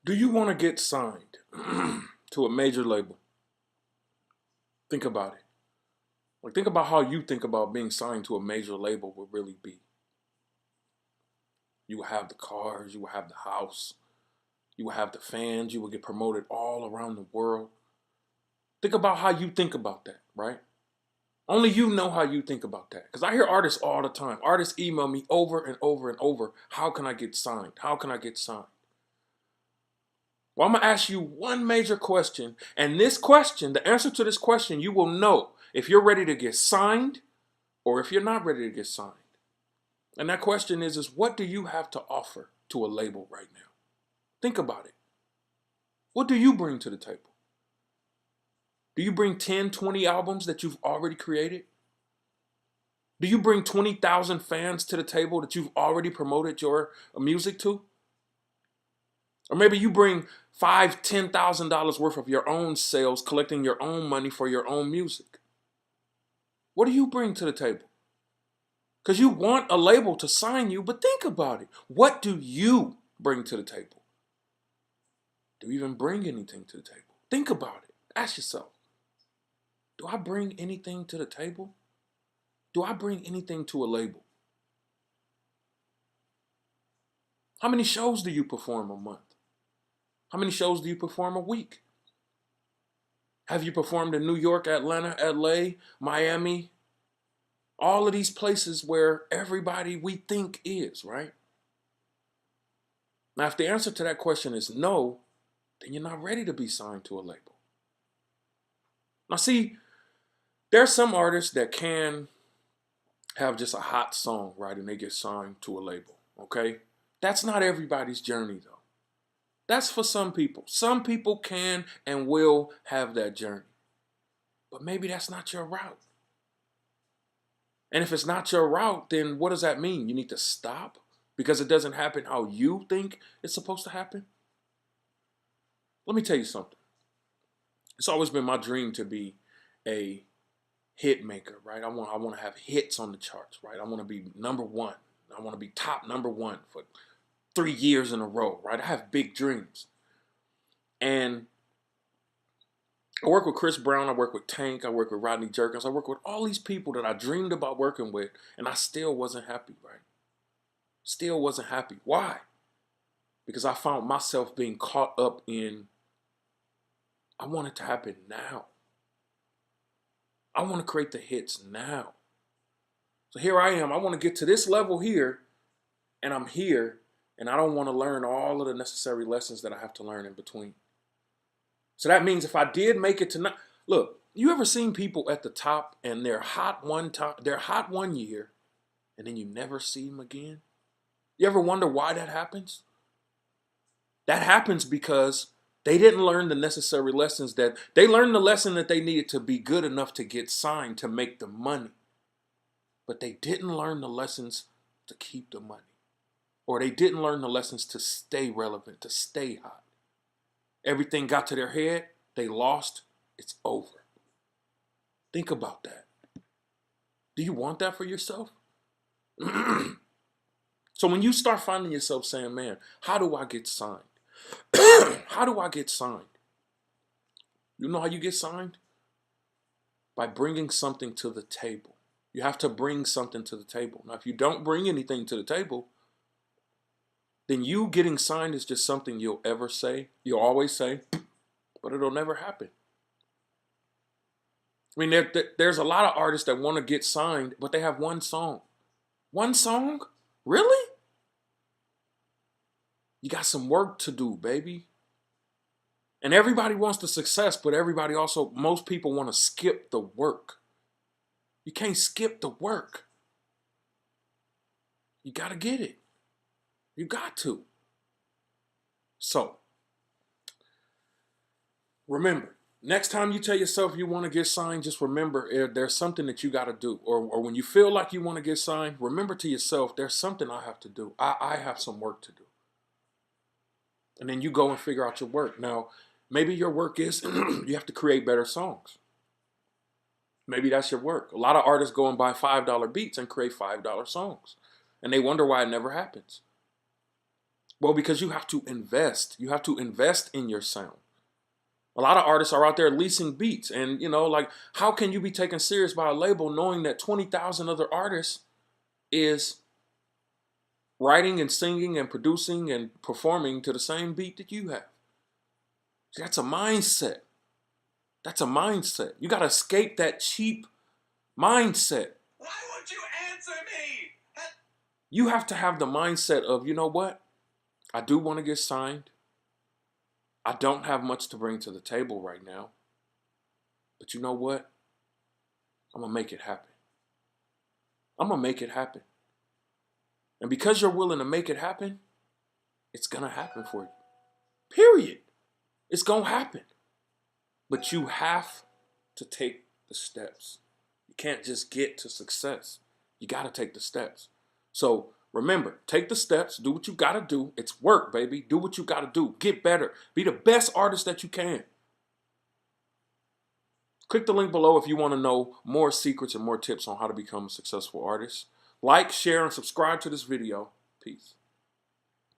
Do you want to get signed to a major label? Think about it. Like, think about how you think about being signed to a major label would really be. You will have the cars, you will have the house, you will have the fans, you will get promoted all around the world. Think about how you think about that, right? Only you know how you think about that. Because I hear artists all the time. Artists email me over and over and over. How can I get signed? How can I get signed? Well, I'm going to ask you one major question. And this question, the answer to this question, you will know if you're ready to get signed or if you're not ready to get signed. And that question is what do you have to offer to a label right now? Think about it. What do you bring to the table? Do you bring 10, 20 albums that you've already created? Do you bring 20,000 fans to the table that you've already promoted your music to? Or maybe you bring $5,000, $10,000 worth of your own sales, collecting your own money for your own music. What do you bring to the table? Because you want a label to sign you, but think about it. What do you bring to the table? Do you even bring anything to the table? Think about it. Ask yourself, do I bring anything to the table? Do I bring anything to a label? How many shows do you perform a month? How many shows do you perform a week? Have you performed in New York, Atlanta, LA, Miami? All of these places where everybody we think is, right? Now, if the answer to that question is no, then you're not ready to be signed to a label. Now, see, there are some artists that can have just a hot song, right? And they get signed to a label, okay? That's not everybody's journey, though. That's for some people. Some people can and will have that journey. But maybe that's not your route. And if it's not your route, then what does that mean? You need to stop because it doesn't happen how you think it's supposed to happen? Let me tell you something. It's always been my dream to be a hit maker, right? I want to have hits on the charts, right? I want to be number one. I want to be top number one for 3 years in a row, right? I have big dreams. And I work with Chris Brown, I work with Tank, I work with Rodney Jerkins, I work with all these people that I dreamed about working with, and I still wasn't happy, right? Still wasn't happy. Why? Because I found myself being caught up in, I want it to happen now. I want to create the hits now. So here I am. I want to get to this level here, and I'm here, and I don't want to learn all of the necessary lessons that I have to learn in between. So that means if I did make it to look, you ever seen people at the top and they're hot one time, they're hot 1 year, and then you never see them again? You ever wonder why that happens? That happens because they didn't learn the necessary lessons that they learned the lesson that they needed to be good enough to get signed to make the money. But they didn't learn the lessons to keep the money. Or they didn't learn the lessons to stay relevant, to stay hot. Everything got to their head, they lost, it's over. Think about that. Do you want that for yourself? So when you start finding yourself saying, man, how do I get signed? How do I get signed? You know how you get signed? By bringing something to the table. You have to bring something to the table. Now, if you don't bring anything to the table, then you getting signed is just something you'll ever say. You'll always say, but it'll never happen. I mean, there's a lot of artists that want to get signed, but they have one song. One song? Really? You got some work to do, baby. And everybody wants the success, but everybody also, most people want to skip the work. You can't skip the work. You got to get it. You got to. So, remember, next time you tell yourself you want to get signed, just remember there's something that you got to do. Or when you feel like you want to get signed, remember to yourself, there's something I have to do. I have some work to do. And then you go and figure out your work. Now, maybe your work is you have to create better songs. Maybe that's your work. A lot of artists go and buy $5 beats and create $5 songs. And they wonder why it never happens. Well, because you have to invest. You have to invest in your sound. A lot of artists are out there leasing beats, and like, how can you be taken serious by a label knowing that 20,000 other artists is writing and singing and producing and performing to the same beat that you have? See, that's a mindset. That's a mindset. You got to escape that cheap mindset. Why won't you answer me? You have to have the mindset of, you know what? I do want to get signed. I don't have much to bring to the table right now. But you know what? I'm going to make it happen. I'm going to make it happen. And because you're willing to make it happen, it's going to happen for you. Period. It's going to happen. But you have to take the steps. You can't just get to success. You got to take the steps. So remember, take the steps. Do what you got to do. It's work, baby. Do what you got to do. Get better. Be the best artist that you can. Click the link below if you want to know more secrets and more tips on how to become a successful artist. Like, share, and subscribe to this video. Peace.